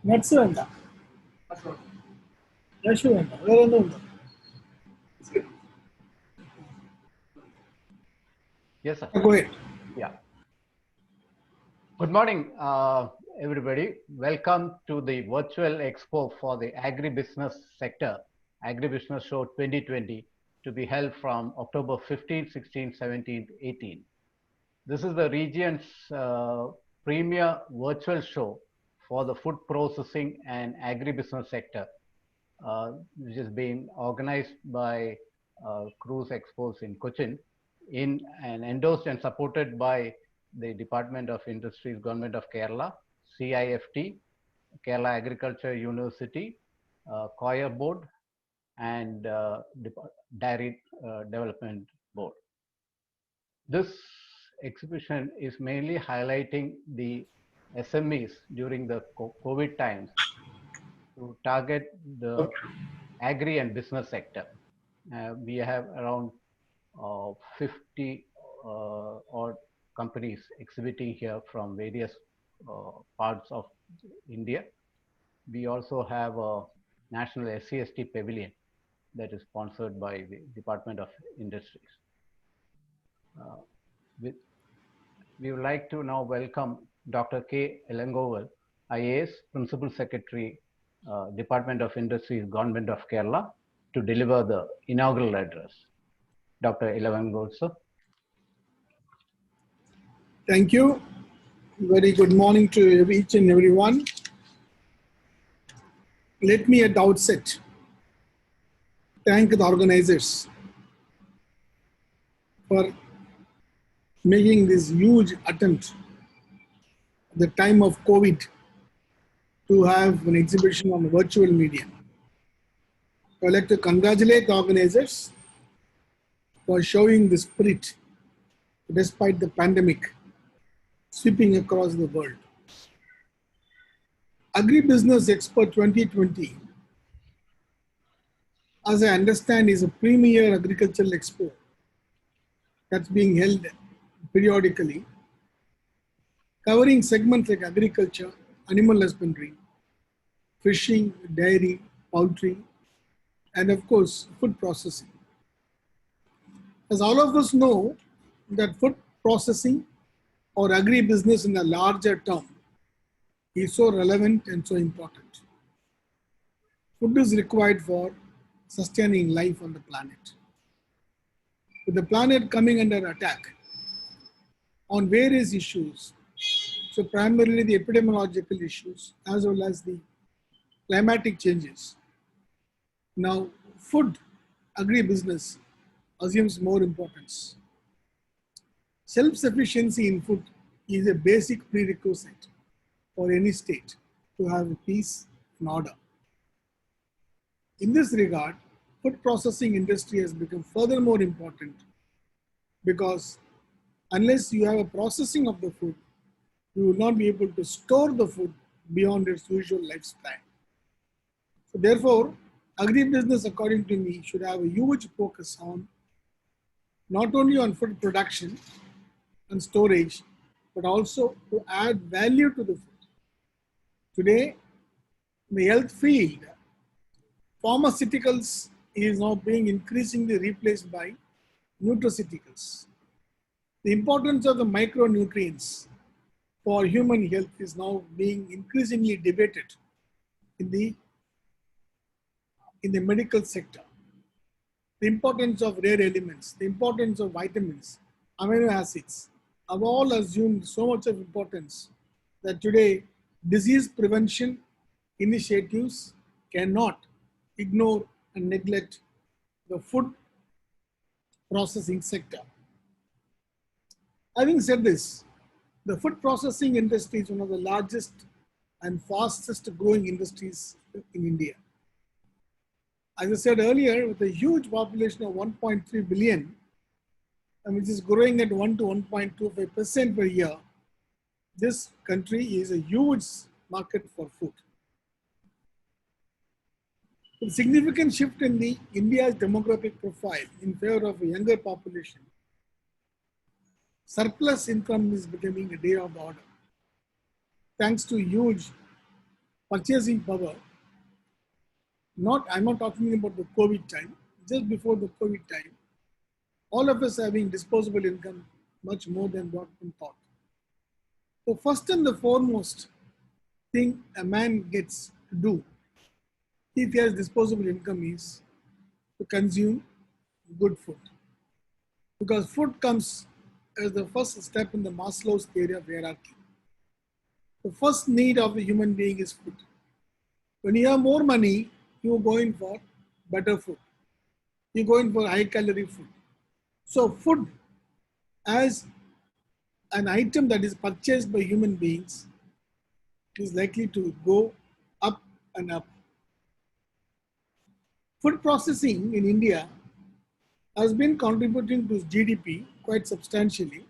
Nuts വേണ്ട cashew വേണ്ട വേറെ ഒന്നും ഉണ്ടോ? Yes, sir. Go ahead. Yeah. Good morning, everybody. Welcome to the virtual expo for the agribusiness sector, Agribusiness Show 2020, to be held from October 15th, 16th, 17th, 18th. This is the region's premier virtual show for the food processing and agribusiness sector, which is being organized by Cruise Expos in Cochin, and endorsed and supported by the Department of Industries, Government of Kerala, CIFT, Kerala Agriculture University, Coir Board, and Dairy Development Board. This exhibition is mainly highlighting the SMEs during the COVID times to target the agri and business sector. We have around 50 odd companies exhibiting here from various parts of India. We also have a national SCST pavilion that is sponsored by the Department of Industries. We would like to now welcome Dr. K. Inaugural, IAS, Principal Secretary, Department of Industries, Government of Kerala, to deliver the inaugural address. Dr. Inaugural, sir. Thank you. Very good morning to each and everyone. Let me at the outset thank the organizers for making this huge attempt at the time of COVID to have an exhibition on virtual media. I would like to congratulate the organizers for showing the spirit despite the pandemic sweeping across the world. Agri-Business Expo 2020, as I understand, is a premier agricultural expo that's being held periodically, covering segments like agriculture, animal husbandry, fishing, dairy, poultry, and of course, food processing. As all of us know, that food processing or agri-business in a larger term is so relevant and so important. Food is required for sustaining life on the planet. With the planet coming under attack on various issues, so primarily the epidemiological issues as well as the climatic changes. Now, food, agri-business assumes more importance. Self-sufficiency in food is a basic prerequisite for any state to have peace and order. In this regard, food processing industry has become furthermore important because unless you have a processing of the food, you will not be able to store the food beyond its usual lifespan. So therefore, agri-business, according to me, should have a huge focus on not only on food production and storage, but also to add value to the food. Today, in the health field, pharmaceuticals is now being increasingly replaced by nutraceuticals. The importance of the micronutrients for human health is now being increasingly debated in the medical sector. The importance of rare elements, the importance of vitamins, amino acids have all assumed so much of importance that today disease prevention initiatives cannot ignore and neglect the food processing sector. Having said this, the food processing industry is one of the largest and fastest growing industries in India. As I said earlier, with a huge population of 1.3 billion, and which is growing at 1 to 1.25% per year, this country is a huge market for food. A significant shift in India's demographic profile in favor of a younger population, surplus income is becoming a day of the order. Thanks to huge purchasing power, I'm not talking about the COVID time, just before the COVID time, all of us having disposable income much more than what we thought. So first and the foremost thing a man gets to do if he has disposable income is to consume good food. Because food comes as the first step in the Maslow's theory of hierarchy. The first need of a human being is food. When you have more money, you go in for better food. You go in for high calorie food. So food as an item that is purchased by human beings is likely to go up and up. Food processing in India has been contributing to GDP quite substantially,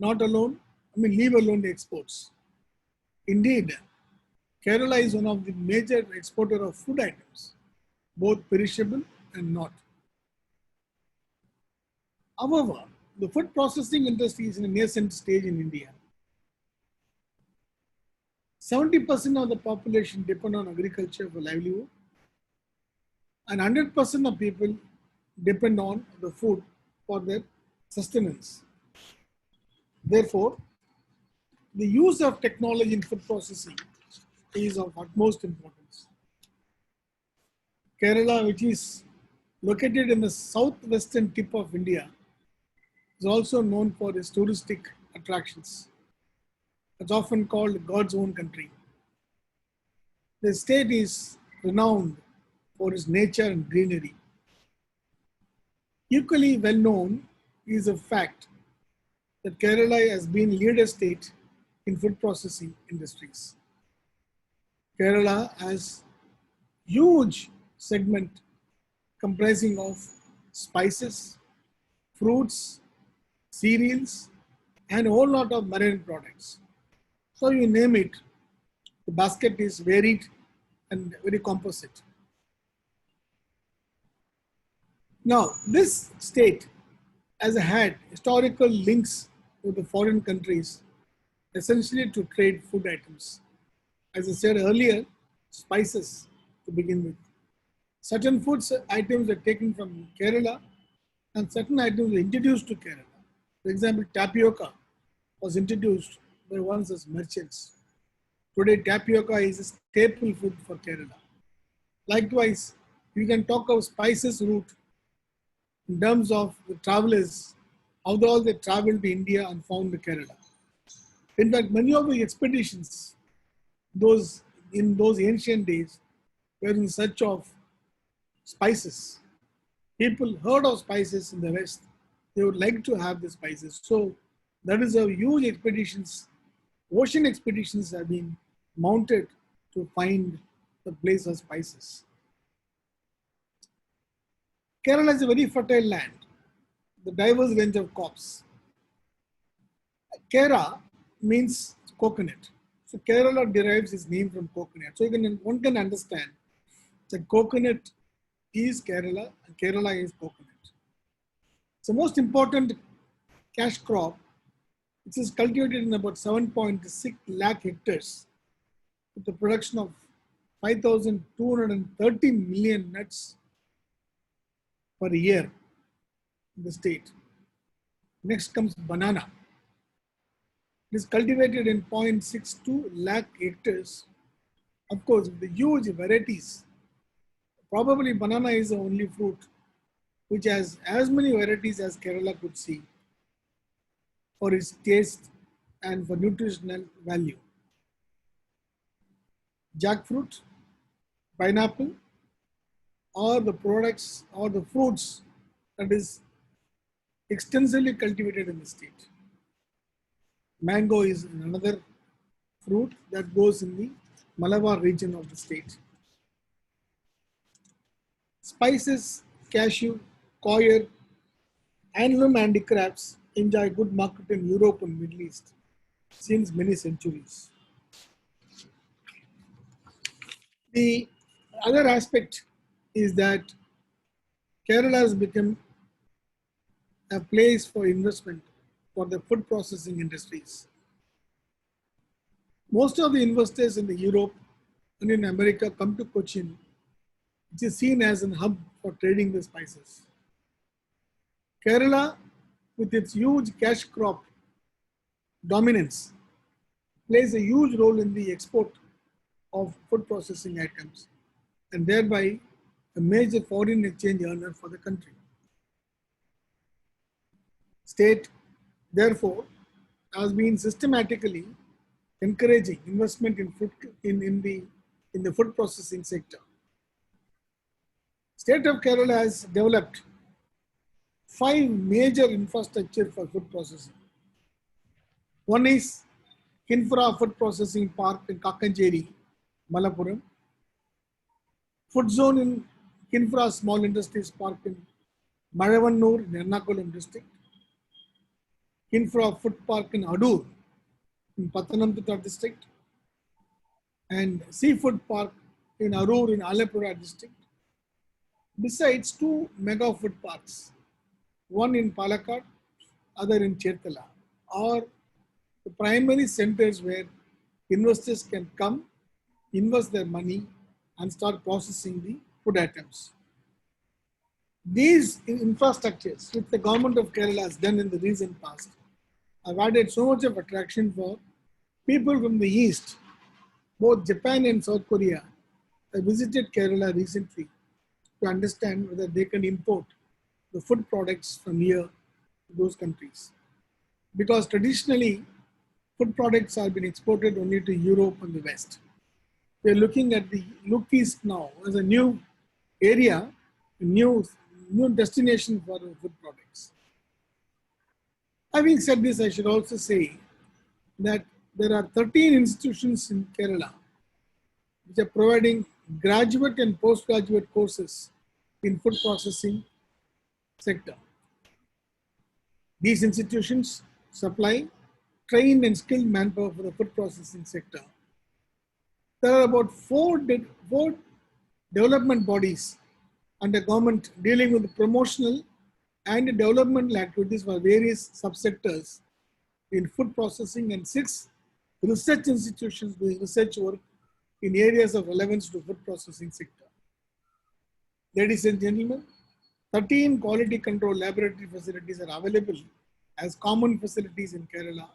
leave alone the exports. Indeed, Kerala is one of the major exporter of food items, both perishable and not. However, the food processing industry is in a nascent stage in India. 70% of the population depend on agriculture for livelihood, and 100% of people depend on the food for their sustenance. Therefore, the use of technology in food processing is of utmost importance. Kerala, which is located in the southwestern tip of India, is also known for its touristic attractions. It's often called God's own country. The state is renowned for its nature and greenery. Equally well known is the fact that Kerala has been leader state in food processing industries. Kerala has huge segment comprising of spices, fruits, cereals, and a whole lot of marine products. So you name it, the basket is varied and very composite. Now, this state has had historical links with the foreign countries, essentially to trade food items. As I said earlier, spices to begin with. Certain foods items are taken from Kerala and certain items were introduced to Kerala. For example, tapioca was introduced by ones as merchants. Today, tapioca is a staple food for Kerala. Likewise, you can talk of spices route in terms of the travelers, how all they traveled to India and found the Kerala. In fact, many of the expeditions, in those ancient days, were in search of spices. People heard of spices in the West. They would like to have the spices. So that is how huge expeditions, ocean expeditions have been mounted to find the place of spices. Kerala is a very fertile land, the diverse range of crops. Kera means coconut. So Kerala derives its name from coconut. So one can understand that coconut is Kerala and Kerala is coconut. It's the most important cash crop. It is cultivated in about 7.6 lakh hectares with the production of 5,230 million nuts per year in the state. Next comes banana. It is cultivated in 0.62 lakh hectares. Of course, with the huge varieties. Probably banana is the only fruit which has as many varieties as Kerala could see for its taste and for nutritional value. Jackfruit, pineapple, are the products or the fruits that is extensively cultivated in the state. Mango is another fruit that goes in the Malabar region of the state. Spices, cashew, coir, handloom handicrafts enjoy good market in Europe and Middle East since many centuries. The other aspect is that Kerala has become a place for investment for the food processing industries. Most of the investors in the Europe and in America come to Cochin, which is seen as a hub for trading the spices. Kerala, with its huge cash crop dominance, plays a huge role in the export of food processing items and thereby a major foreign exchange earner for the country. State, therefore, has been systematically encouraging investment in the food processing sector. State of Kerala has developed 5 major infrastructure for food processing. One is Infra Food Processing Park in Kakanjeri, Malappuram. Food Zone in Infra Small Industries Park in Maravannur in Ernakulam district. Infra Food Park in Adur in Pathanamthitta district. And Seafood Park in Arur in Alappuzha district. Besides 2 mega food parks, one in Palakkad, other in Cherthala, are the primary centers where investors can come, invest their money and start processing the food items. These infrastructures, which the government of Kerala has done in the recent past, have added so much of attraction for people from the East. Both Japan and South Korea have visited Kerala recently to understand whether they can import the food products from here to those countries. Because traditionally, food products have been exported only to Europe and the West. We are looking at the Look East now as a new area, a new destination for food products. Having said this, I should also say that there are 13 institutions in Kerala which are providing graduate and postgraduate courses in food processing sector. These institutions supply trained and skilled manpower for the food processing sector. There are about four development bodies under government dealing with the promotional and developmental activities for various subsectors in food processing and 6 research institutions doing research work in areas of relevance to food processing sector. Ladies and gentlemen, 13 quality control laboratory facilities are available as common facilities in Kerala.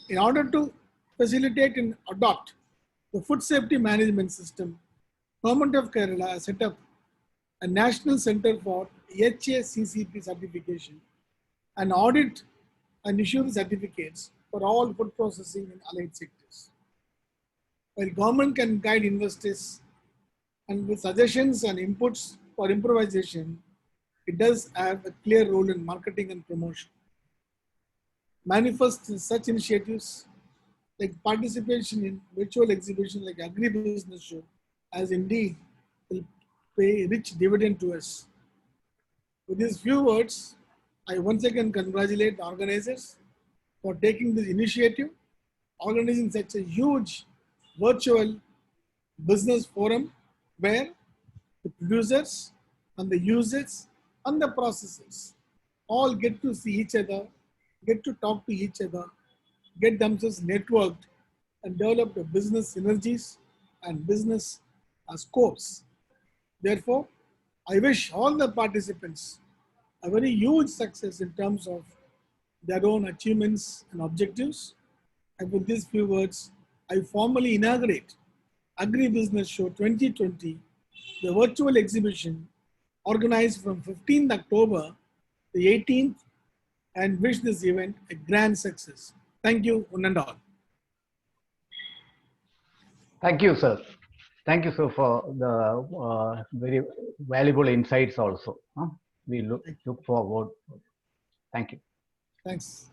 In order to facilitate and adopt the food safety management system, Government of Kerala has set up a National Center for HACCP certification and audit and issue the certificates for all food processing and allied sectors. While government can guide investors and with suggestions and inputs for improvisation, it does have a clear role in marketing and promotion. Manifest in such initiatives like participation in virtual exhibition like Agri-Business show as indeed will pay rich dividend to us. With these few words, I once again congratulate the organizers for taking this initiative, organizing such a huge virtual business forum where the producers and the users and the processors all get to see each other, get to talk to each other, get themselves networked and develop the business synergies and business scopes. Therefore, I wish all the participants a very huge success in terms of their own achievements and objectives. And with these few words, I formally inaugurate Agri-Business Show 2020, the virtual exhibition organized from 15th October to 18th, and wish this event a grand success. Thank you, one and all. Thank you, sir. Thank you, sir, for the very valuable insights also. We look forward. Thank you. Thanks.